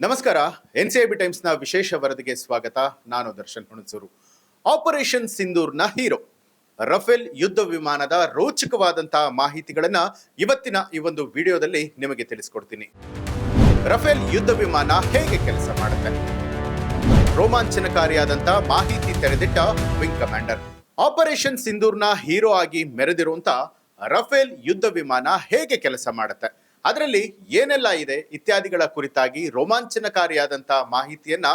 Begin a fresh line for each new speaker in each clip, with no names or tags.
ನಮಸ್ಕಾರ. ಎನ್ಸಿಐಬಿ ಟೈಮ್ಸ್ನ ವಿಶೇಷ ವರದಿಗೆ ಸ್ವಾಗತ. ನಾನು ದರ್ಶನ್ ಹುಣಸೂರು. ಆಪರೇಷನ್ ಸಿಂಧೂರ್ನ ಹೀರೋ ರಫೇಲ್ ಯುದ್ಧ ವಿಮಾನದ ರೋಚಕವಾದಂತಹ ಮಾಹಿತಿಗಳನ್ನ ಇವತ್ತಿನ ಈ ಒಂದು ವಿಡಿಯೋದಲ್ಲಿ ನಿಮಗೆ ತಿಳಿಸ್ಕೊಡ್ತೀನಿ. ರಫೇಲ್ ಯುದ್ಧ ವಿಮಾನ ಹೇಗೆ ಕೆಲಸ ಮಾಡುತ್ತೆ? ರೋಮಾಂಚನಕಾರಿಯಾದಂತಹ ಮಾಹಿತಿ ತೆರೆದಿಟ್ಟ ವಿಂಗ್ ಕಮಾಂಡರ್. ಆಪರೇಷನ್ ಸಿಂಧೂರ್ನ ಹೀರೋ ಆಗಿ ಮೆರೆದಿರುವಂತ ರಫೇಲ್ ಯುದ್ಧ ವಿಮಾನ ಹೇಗೆ ಕೆಲಸ ಮಾಡುತ್ತೆ, ಅದರಲ್ಲಿ ಏನೆಲ್ಲ ಇದೆ ಇತ್ಯಾದಿಗಳ ಕುರಿತಾಗಿ ರೋಮಾಂಚನಕಾರಿಯಾದಂತಹ ಮಾಹಿತಿಯನ್ನ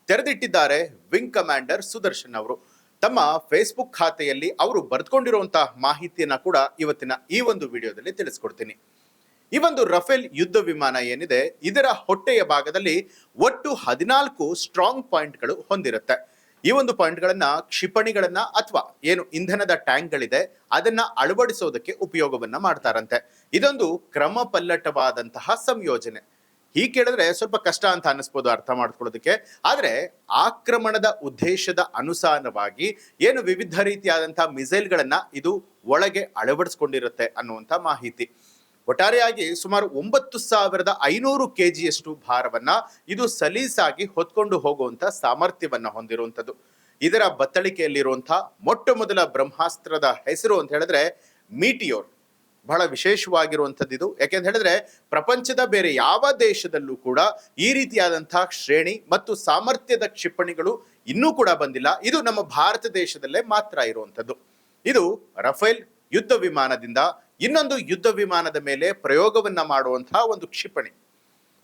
ತೆರೆದಿಟ್ಟಿದ್ದಾರೆ ವಿಂಗ್ ಕಮಾಂಡರ್ ಸುದರ್ಶನ್ ಅವರು. ತಮ್ಮ ಫೇಸ್ಬುಕ್ ಖಾತೆಯಲ್ಲಿ ಅವರು ಬರೆದುಕೊಂಡಿರುವಂತಹ ಮಾಹಿತಿಯನ್ನ ಕೂಡ ಇವತ್ತಿನ ಈ ಒಂದು ವಿಡಿಯೋದಲ್ಲಿ ತಿಳಿಸ್ಕೊಡ್ತೀನಿ. ಈ ಒಂದು ರಫೇಲ್ ಯುದ್ಧ ವಿಮಾನ ಏನಿದೆ, ಇದರ ಹೊಟ್ಟೆಯ ಭಾಗದಲ್ಲಿ ಒಟ್ಟು 14 ಸ್ಟ್ರಾಂಗ್ ಪಾಯಿಂಟ್ಗಳು ಹೊಂದಿರುತ್ತೆ. ಈ ಒಂದು ಪಾಯಿಂಟ್ಗಳನ್ನ ಕ್ಷಿಪಣಿಗಳನ್ನ ಅಥವಾ ಏನು ಇಂಧನದ ಟ್ಯಾಂಕ್ಗಳಿದೆ ಅದನ್ನ ಅಳವಡಿಸೋದಕ್ಕೆ ಉಪಯೋಗವನ್ನ ಮಾಡ್ತಾರಂತೆ. ಇದೊಂದು ಕ್ರಮಪಲ್ಲಟವಾದಂತಹ ಸಂಯೋಜನೆ. ಹೀಗೆ ಕೇಳಿದ್ರೆ ಸ್ವಲ್ಪ ಕಷ್ಟ ಅಂತ ಅನಿಸ್ಬೋದು ಅರ್ಥ ಮಾಡ್ಕೊಳ್ಳೋದಕ್ಕೆ. ಆದ್ರೆ ಆಕ್ರಮಣದ ಉದ್ದೇಶದ ಅನುಸಾರವಾಗಿ ಏನು ವಿವಿಧ ರೀತಿಯಾದಂತಹ ಮಿಸೈಲ್ಗಳನ್ನ ಇದು ಒಳಗೆ ಅಳವಡಿಸ್ಕೊಂಡಿರುತ್ತೆ ಅನ್ನುವಂಥ ಮಾಹಿತಿ. ಒಟ್ಟಾರೆಯಾಗಿ ಸುಮಾರು 9,500 kgಯಷ್ಟು ಭಾರವನ್ನ ಇದು ಸಲೀಸಾಗಿ ಹೊತ್ಕೊಂಡು ಹೋಗುವಂತ ಸಾಮರ್ಥ್ಯವನ್ನ ಹೊಂದಿರುವಂಥದ್ದು. ಇದರ ಬತ್ತಳಿಕೆಯಲ್ಲಿರುವಂತಹ ಮೊಟ್ಟ ಮೊದಲ ಬ್ರಹ್ಮಾಸ್ತ್ರದ ಹೆಸರು ಅಂತ ಹೇಳಿದ್ರೆ ಮೀಟಿಯೋರ್. ಬಹಳ ವಿಶೇಷವಾಗಿರುವಂಥದ್ದು ಇದು. ಯಾಕೆಂತ ಹೇಳಿದ್ರೆ ಪ್ರಪಂಚದ ಬೇರೆ ಯಾವ ದೇಶದಲ್ಲೂ ಕೂಡ ಈ ರೀತಿಯಾದಂತಹ ಶ್ರೇಣಿ ಮತ್ತು ಸಾಮರ್ಥ್ಯದ ಕ್ಷಿಪಣಿಗಳು ಇನ್ನೂ ಕೂಡ ಬಂದಿಲ್ಲ. ಇದು ನಮ್ಮ ಭಾರತ ದೇಶದಲ್ಲೇ ಮಾತ್ರ ಇರುವಂಥದ್ದು. ಇದು ರಫೇಲ್ ಯುದ್ಧ ವಿಮಾನದಿಂದ ಇನ್ನೊಂದು ಯುದ್ಧ ವಿಮಾನದ ಮೇಲೆ ಪ್ರಯೋಗವನ್ನ ಮಾಡುವಂತಹ ಒಂದು ಕ್ಷಿಪಣಿ.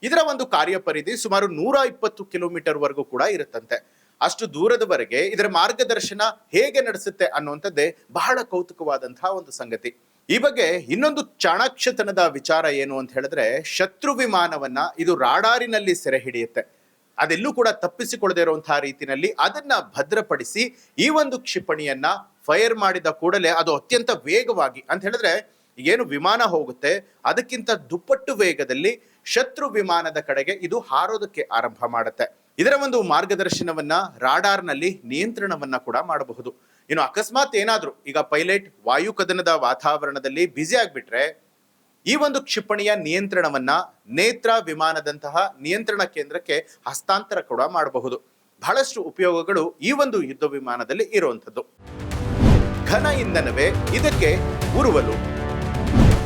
ಇದರ ಒಂದು ಕಾರ್ಯಪರಿಧಿ ಸುಮಾರು 120 ಕಿಲೋಮೀಟರ್ ವರೆಗೂ ಕೂಡ ಇರುತ್ತಂತೆ. ಅಷ್ಟು ದೂರದವರೆಗೆ ಇದರ ಮಾರ್ಗದರ್ಶನ ಹೇಗೆ ನಡೆಸುತ್ತೆ ಅನ್ನುವಂಥದ್ದೇ ಬಹಳ ಕೌತುಕವಾದಂತಹ ಒಂದು ಸಂಗತಿ. ಈ ಬಗ್ಗೆ ಇನ್ನೊಂದು ಚಾಣಾಕ್ಷತನದ ವಿಚಾರ ಏನು ಅಂತ ಹೇಳಿದ್ರೆ, ಶತ್ರು ವಿಮಾನವನ್ನ ಇದು ರಾಡಾರಿನಲ್ಲಿ ಸೆರೆ ಹಿಡಿಯುತ್ತೆ. ಅದೆಲ್ಲೂ ಕೂಡ ತಪ್ಪಿಸಿಕೊಳ್ಳದೆ ಇರುವಂತಹ ರೀತಿಯಲ್ಲಿ ಅದನ್ನ ಭದ್ರಪಡಿಸಿ ಈ ಒಂದು ಕ್ಷಿಪಣಿಯನ್ನ ಫೈರ್ ಮಾಡಿದ ಕೂಡಲೇ ಅದು ಅತ್ಯಂತ ವೇಗವಾಗಿ ಅಂತ ಹೇಳಿದ್ರೆ ಏನು ವಿಮಾನ ಹೋಗುತ್ತೆ ಅದಕ್ಕಿಂತ ದುಪ್ಪಟ್ಟು ವೇಗದಲ್ಲಿ ಶತ್ರು ವಿಮಾನದ ಕಡೆಗೆ ಇದು ಹಾರೋದಕ್ಕೆ ಆರಂಭ ಮಾಡುತ್ತೆ. ಇದರ ಒಂದು ಮಾರ್ಗದರ್ಶನವನ್ನ ರಾಡಾರ್ನಲ್ಲಿ ನಿಯಂತ್ರಣವನ್ನ ಕೂಡ ಮಾಡಬಹುದು. ಇನ್ನು ಅಕಸ್ಮಾತ್ ಏನಾದ್ರೂ ಈಗ ಪೈಲಟ್ ವಾಯುಕದನದ ವಾತಾವರಣದಲ್ಲಿ ಬ್ಯುಸಿ ಆಗ್ಬಿಟ್ರೆ ಈ ಒಂದು ಕ್ಷಿಪಣಿಯ ನಿಯಂತ್ರಣವನ್ನ ನೇತ್ರ ವಿಮಾನದಂತಹ ನಿಯಂತ್ರಣ ಕೇಂದ್ರಕ್ಕೆ ಹಸ್ತಾಂತರ ಕೂಡ ಮಾಡಬಹುದು. ಬಹಳಷ್ಟು ಉಪಯೋಗಗಳು ಈ ಒಂದು ಯುದ್ಧ ವಿಮಾನದಲ್ಲಿ ಇರುವಂಥದ್ದು. ಘನ ಇಂಧನವೇ ಇದಕ್ಕೆ ಉರುವಲು.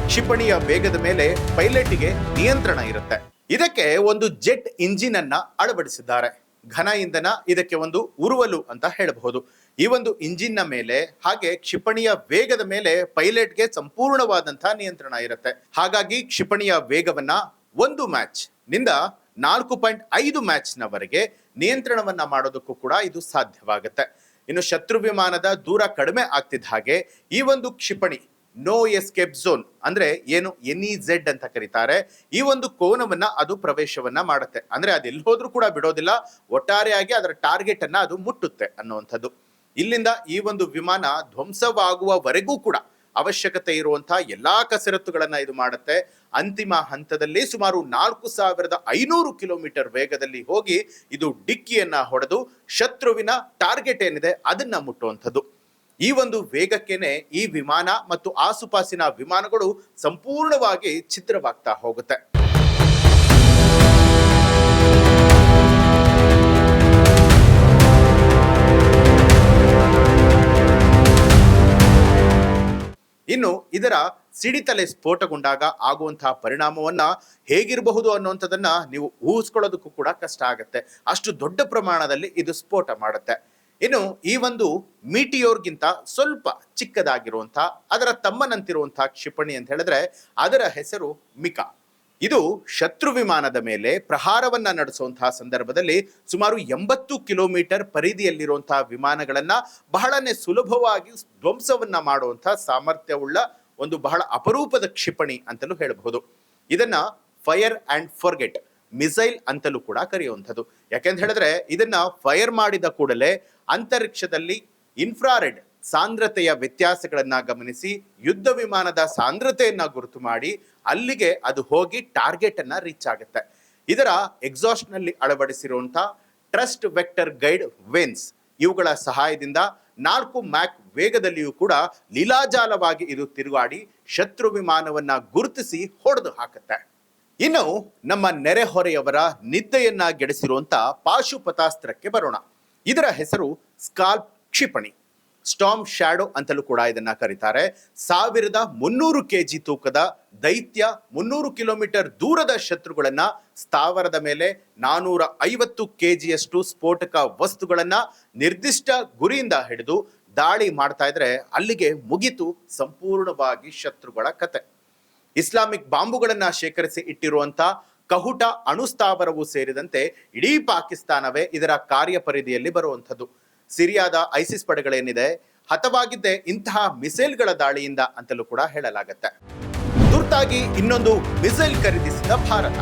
ಕ್ಷಿಪಣಿಯ ವೇಗದ ಮೇಲೆ ಪೈಲಟ್ಗೆ ನಿಯಂತ್ರಣ ಇರುತ್ತೆ. ಇದಕ್ಕೆ ಒಂದು ಜೆಟ್ ಇಂಜಿನ್ ಅನ್ನ ಅಳವಡಿಸಿದ್ದಾರೆ. ಘನ ಇಂಧನ ಇದಕ್ಕೆ ಒಂದು ಉರುವಲು ಅಂತ ಹೇಳಬಹುದು. ಈ ಒಂದು ಇಂಜಿನ್ ನ ಮೇಲೆ ಹಾಗೆ ಕ್ಷಿಪಣಿಯ ವೇಗದ ಮೇಲೆ ಪೈಲಟ್ಗೆ ಸಂಪೂರ್ಣವಾದಂತಹ ನಿಯಂತ್ರಣ ಇರುತ್ತೆ. ಹಾಗಾಗಿ ಕ್ಷಿಪಣಿಯ ವೇಗವನ್ನ 1 ಮ್ಯಾಚ್ ನಿಂದ 4.5 ಮ್ಯಾಚ್ ನವರೆಗೆ ನಿಯಂತ್ರಣವನ್ನ ಮಾಡೋದಕ್ಕೂ ಕೂಡ ಇದು ಸಾಧ್ಯವಾಗುತ್ತೆ. ಇನ್ನು ಶತ್ರು ವಿಮಾನದ ದೂರ ಕಡಿಮೆ ಆಗ್ತಿದ್ದ ಹಾಗೆ ಈ ಒಂದು ಕ್ಷಿಪಣಿ ನೋ ಎಸ್ಕೇಪ್ ಝೋನ್ ಅಂದ್ರೆ ಏನು NEZ ಅಂತ ಕರೀತಾರೆ, ಈ ಒಂದು ಕೋನವನ್ನ ಅದು ಪ್ರವೇಶವನ್ನ ಮಾಡುತ್ತೆ. ಅಂದ್ರೆ ಅದೆಲ್ಲಿ ಹೋದ್ರೂ ಕೂಡ ಬಿಡೋದಿಲ್ಲ, ಒಟ್ಟಾರೆಯಾಗಿ ಅದರ ಟಾರ್ಗೆಟ್ ಅನ್ನ ಅದು ಮುಟ್ಟುತ್ತೆ ಅನ್ನುವಂಥದ್ದು. ಇಲ್ಲಿಂದ ಈ ಒಂದು ವಿಮಾನ ಧ್ವಂಸವಾಗುವವರೆಗೂ ಕೂಡ ಅವಶ್ಯಕತೆ ಇರುವಂತಹ ಎಲ್ಲಾ ಕಸರತ್ತುಗಳನ್ನ ಇದು ಮಾಡುತ್ತೆ. ಅಂತಿಮ ಹಂತದಲ್ಲಿ ಸುಮಾರು 4,500 ಕಿಲೋಮೀಟರ್ ವೇಗದಲ್ಲಿ ಹೋಗಿ ಇದು ಡಿಕ್ಕಿಯನ್ನ ಹೊಡೆದು ಶತ್ರುವಿನ ಟಾರ್ಗೆಟ್ ಏನಿದೆ ಅದನ್ನ ಮುಟ್ಟುವಂಥದ್ದು. ಈ ಒಂದು ವೇಗಕ್ಕೇನೆ ಈ ವಿಮಾನ ಮತ್ತು ಆಸುಪಾಸಿನ ವಿಮಾನಗಳು ಸಂಪೂರ್ಣವಾಗಿ ಛಿದ್ರವಾಗ್ತಾ ಹೋಗುತ್ತೆ. ಇನ್ನು ಇದರ ಸಿಡಿತಲೆ ಸ್ಫೋಟಗೊಂಡಾಗ ಆಗುವಂತಹ ಪರಿಣಾಮವನ್ನ ಹೇಗಿರಬಹುದು ಅನ್ನುವಂಥದ್ದನ್ನ ನೀವು ಊಹಿಸ್ಕೊಳ್ಳೋದಕ್ಕೂ ಕೂಡ ಕಷ್ಟ ಆಗುತ್ತೆ. ಅಷ್ಟು ದೊಡ್ಡ ಪ್ರಮಾಣದಲ್ಲಿ ಇದು ಸ್ಫೋಟ ಮಾಡುತ್ತೆ. ಇನ್ನು ಈ ಒಂದು ಮೀಟಿಯೋರ್ಗಿಂತ ಸ್ವಲ್ಪ ಚಿಕ್ಕದಾಗಿರುವಂತಹ ಅದರ ತಮ್ಮನಂತಿರುವಂತಹ ಕ್ಷಿಪಣಿ ಅಂತ ಹೇಳಿದ್ರೆ ಅದರ ಹೆಸರು ಮಿಕಾ. ಇದು ಶತ್ರು ವಿಮಾನದ ಮೇಲೆ ಪ್ರಹಾರವನ್ನ ನಡೆಸುವಂತಹ ಸಂದರ್ಭದಲ್ಲಿ ಸುಮಾರು 80 ಕಿಲೋಮೀಟರ್ ಪರಿಧಿಯಲ್ಲಿರುವಂತಹ ವಿಮಾನಗಳನ್ನ ಬಹಳನೇ ಸುಲಭವಾಗಿ ಧ್ವಂಸವನ್ನ ಮಾಡುವಂತಹ ಸಾಮರ್ಥ್ಯವುಳ್ಳ ಒಂದು ಬಹಳ ಅಪರೂಪದ ಕ್ಷಿಪಣಿ ಅಂತಲೂ ಹೇಳಬಹುದು. ಇದನ್ನ ಫೈರ್ ಅಂಡ್ ಫರ್ಗೆಟ್ ಮಿಸೈಲ್ ಅಂತಲೂ ಕೂಡ ಕರೆಯುವಂಥದ್ದು. ಯಾಕೆಂತ ಹೇಳಿದ್ರೆ ಇದನ್ನ ಫೈರ್ ಮಾಡಿದ ಕೂಡಲೇ ಅಂತರಿಕ್ಷದಲ್ಲಿ ಇನ್ಫ್ರಾರೆಡ್ ಸಾಂದ್ರತೆಯ ವ್ಯತ್ಯಾಸಗಳನ್ನ ಗಮನಿಸಿ ಯುದ್ಧ ವಿಮಾನದ ಸಾಂದ್ರತೆಯನ್ನ ಗುರುತು ಮಾಡಿ ಅಲ್ಲಿಗೆ ಅದು ಹೋಗಿ ಟಾರ್ಗೆಟ್ ಅನ್ನ ರೀಚ್ ಆಗುತ್ತೆ. ಇದರ ಎಕ್ಸಾಸ್ಟ್ ನಲ್ಲಿ ಅಳವಡಿಸಿರುವಂತಹ ಟ್ರಸ್ಟ್ ವೆಕ್ಟರ್ ಗೈಡ್ ವೇನ್ಸ್ ಇವುಗಳ ಸಹಾಯದಿಂದ 4 ಮ್ಯಾಕ್ ವೇಗದಲ್ಲಿಯೂ ಕೂಡ ಲೀಲಾಜಾಲವಾಗಿ ಇದು ತಿರುಗಾಡಿ ಶತ್ರು ವಿಮಾನವನ್ನ ಗುರುತಿಸಿ ಹೊಡೆದು ಹಾಕುತ್ತೆ. ಇನ್ನು ನಮ್ಮ ನೆರೆಹೊರೆಯವರ ನಿದ್ದೆಯನ್ನ ಗೆಡಿಸಿರುವಂತ ಪಾಶುಪತಾಸ್ತ್ರಕ್ಕೆ ಬರೋಣ. ಇದರ ಹೆಸರು ಸ್ಕಾಲ್ಪ್ ಕ್ಷಿಪಣಿ, ಸ್ಟಾರ್ಮ್ ಶ್ಯಾಡೋ ಅಂತಲೂ ಕೂಡ ಇದನ್ನ ಕರೀತಾರೆ. 1300 ಕೆಜಿ ತೂಕದ ದೈತ್ಯ 300 ಕಿಲೋಮೀಟರ್ ದೂರದ ಶತ್ರುಗಳನ್ನ ಸ್ಥಾವರದ ಮೇಲೆ 450 ಕೆಜಿಯಷ್ಟು ಸ್ಫೋಟಕ ವಸ್ತುಗಳನ್ನ ನಿರ್ದಿಷ್ಟ ಗುರಿಯಿಂದ ಹಿಡಿದು ದಾಳಿ ಮಾಡ್ತಾ ಇದ್ರೆ ಅಲ್ಲಿಗೆ ಮುಗಿತು ಸಂಪೂರ್ಣವಾಗಿ ಶತ್ರುಗಳ ಕತೆ. ಇಸ್ಲಾಮಿಕ್ ಬಾಂಬುಗಳನ್ನ ಶೇಖರಿಸಿ ಇಟ್ಟಿರುವಂತ ಕಹುಟ ಅಣುಸ್ಥಾವರವು ಸೇರಿದಂತೆ ಇಡೀ ಪಾಕಿಸ್ತಾನವೇ ಇದರ ಕಾರ್ಯಪರಿಧಿಯಲ್ಲಿ ಬರುವಂಥದ್ದು. ಸಿರಿಯಾದ ಐಸಿಸ್ ಪಡೆಗಳೇನಿದೆ ಹತವಾಗಿದ್ದೇ ಇಂತಹ ಮಿಸೈಲ್ಗಳ ದಾಳಿಯಿಂದ ಅಂತಲೂ ಕೂಡ ಹೇಳಲಾಗತ್ತೆ. ತುರ್ತಾಗಿ ಇನ್ನೊಂದು ಮಿಸೈಲ್ ಖರೀದಿಸಿದ ಭಾರತ,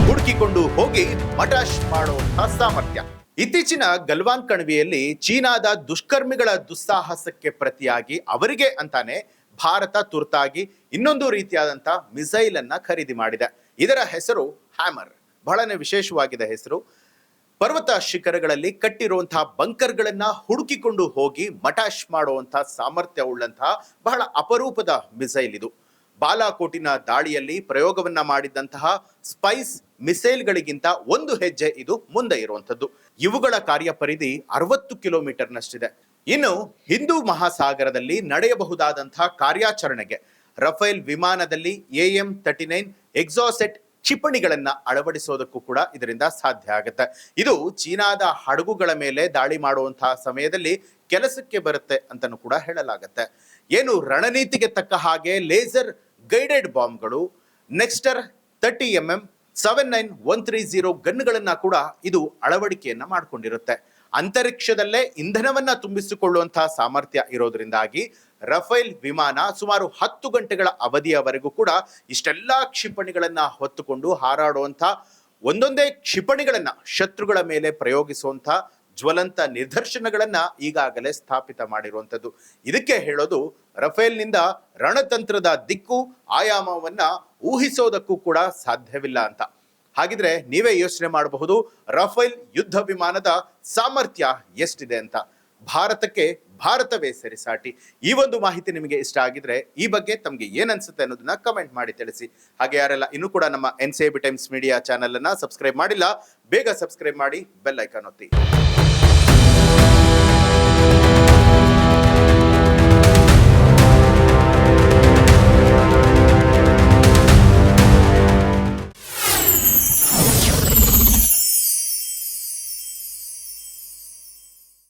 ಹುಡುಕಿಕೊಂಡು ಹೋಗಿ ಮಟಾಶ್ ಮಾಡುವಂತಹ ಸಾಮರ್ಥ್ಯ. ಇತ್ತೀಚಿನ ಗಲ್ವಾನ್ ಕಣಿವೆಯಲ್ಲಿ ಚೀನಾದ ದುಷ್ಕರ್ಮಿಗಳ ದುಸ್ಸಾಹಸಕ್ಕೆ ಪ್ರತಿಯಾಗಿ ಅವರಿಗೆ ಅಂತಾನೆ ಭಾರತ ತುರ್ತಾಗಿ ಇನ್ನೊಂದು ರೀತಿಯಾದಂತಹ ಮಿಸೈಲ್ ಅನ್ನ ಖರೀದಿ ಮಾಡಿದೆ. ಇದರ ಹೆಸರು ಹ್ಯಾಮರ್. ಬಹಳನೇ ವಿಶೇಷವಾಗಿದೆ ಹೆಸರು. ಪರ್ವತ ಶಿಖರಗಳಲ್ಲಿ ಕಟ್ಟಿರುವಂತಹ ಬಂಕರ್ಗಳನ್ನ ಹುಡುಕಿಕೊಂಡು ಹೋಗಿ ಮಟಾಶ್ ಮಾಡುವಂತಹ ಸಾಮರ್ಥ್ಯ ಉಳ್ಳಂತಹ ಬಹಳ ಅಪರೂಪದ ಮಿಸೈಲ್ ಇದು. ಬಾಲಾಕೋಟಿನ ದಾಳಿಯಲ್ಲಿ ಪ್ರಯೋಗವನ್ನ ಮಾಡಿದಂತಹ ಸ್ಪೈಸ್ ಮಿಸೈಲ್ಗಳಿಗಿಂತ ಒಂದು ಹೆಜ್ಜೆ ಇದು ಮುಂದೆ ಇರುವಂತದ್ದು. ಇವುಗಳ ಕಾರ್ಯಪರಿಧಿ 60 ಕಿಲೋಮೀಟರ್ನಷ್ಟಿದೆ. ಇನ್ನು ಹಿಂದೂ ಮಹಾಸಾಗರದಲ್ಲಿ ನಡೆಯಬಹುದಾದಂತಹ ಕಾರ್ಯಾಚರಣೆಗೆ ರಫೇಲ್ ವಿಮಾನದಲ್ಲಿ AM-39 ಎಕ್ಸಾಸೆಟ್ ಕ್ಷಿಪಣಿಗಳನ್ನ ಅಳವಡಿಸೋದಕ್ಕೂ ಕೂಡ ಇದರಿಂದ ಸಾಧ್ಯ ಆಗುತ್ತೆ. ಇದು ಚೀನಾದ ಹಡಗುಗಳ ಮೇಲೆ ದಾಳಿ ಮಾಡುವಂತಹ ಸಮಯದಲ್ಲಿ ಕೆಲಸಕ್ಕೆ ಬರುತ್ತೆ ಅಂತಲೂ ಕೂಡ ಹೇಳಲಾಗತ್ತೆ. ಏನು ರಣನೀತಿಗೆ ತಕ್ಕ ಹಾಗೆ ಲೇಸರ್ ಗೈಡೆಡ್ ಬಾಂಬ್ಗಳು, ನೆಕ್ಸ್ಟರ್ 30mm 79130 ಗನ್ಗಳನ್ನ ಕೂಡ ಇದು ಅಳವಡಿಕೆಯನ್ನ ಮಾಡಿಕೊಂಡಿರುತ್ತೆ. ಅಂತರಿಕ್ಷದಲ್ಲೇ ಇಂಧನವನ್ನ ತುಂಬಿಸಿಕೊಳ್ಳುವಂತಹ ಸಾಮರ್ಥ್ಯ ಇರೋದ್ರಿಂದಾಗಿ ರಫೇಲ್ ವಿಮಾನ ಸುಮಾರು 10 ಗಂಟೆಗಳ ಅವಧಿಯವರೆಗೂ ಕೂಡ ಇಷ್ಟೆಲ್ಲಾ ಕ್ಷಿಪಣಿಗಳನ್ನ ಹೊತ್ತುಕೊಂಡು ಹಾರಾಡುವಂತ ಒಂದೊಂದೇ ಕ್ಷಿಪಣಿಗಳನ್ನ ಶತ್ರುಗಳ ಮೇಲೆ ಪ್ರಯೋಗಿಸುವಂತ ಜ್ವಲಂತ ನಿದರ್ಶನಗಳನ್ನ ಈಗಾಗಲೇ ಸ್ಥಾಪಿತ ಮಾಡಿರುವಂಥದ್ದು. ಇದಕ್ಕೆ ಹೇಳೋದು ರಫೇಲ್ನಿಂದ ರಣತಂತ್ರದ ದಿಕ್ಕು ಆಯಾಮವನ್ನ ಊಹಿಸೋದಕ್ಕೂ ಕೂಡ ಸಾಧ್ಯವಿಲ್ಲ ಅಂತ. ಹಾಗಿದ್ರೆ ನೀವೇ ಯೋಚನೆ ಮಾಡಬಹುದು ರಫೇಲ್ ಯುದ್ಧ ವಿಮಾನದ ಸಾಮರ್ಥ್ಯ ಎಷ್ಟಿದೆ ಅಂತ. ಭಾರತಕ್ಕೆ ಭಾರತವೇ ಸರಿಸಾಟಿ. ಈ ಒಂದು ಮಾಹಿತಿ ನಿಮಗೆ ಇಷ್ಟ ಆಗಿದ್ರೆ ಈ ಬಗ್ಗೆ ತಮಗೆ ಏನನ್ಸುತ್ತೆ ಅನ್ನೋದನ್ನ ಕಮೆಂಟ್ ಮಾಡಿ ತಿಳಿಸಿ. ಹಾಗೆ ಯಾರೆಲ್ಲ ಇನ್ನೂ ಕೂಡ ನಮ್ಮ NCAB ಟೈಮ್ಸ್ ಮೀಡಿಯಾ ಚಾನೆಲ್ ಅನ್ನ ಸಬ್ಸ್ಕ್ರೈಬ್ ಮಾಡಿಲ್ಲ, ಬೇಗ ಸಬ್ಸ್ಕ್ರೈಬ್ ಮಾಡಿ, ಬೆಲ್ ಐಕಾನ್ ಒತ್ತಿ.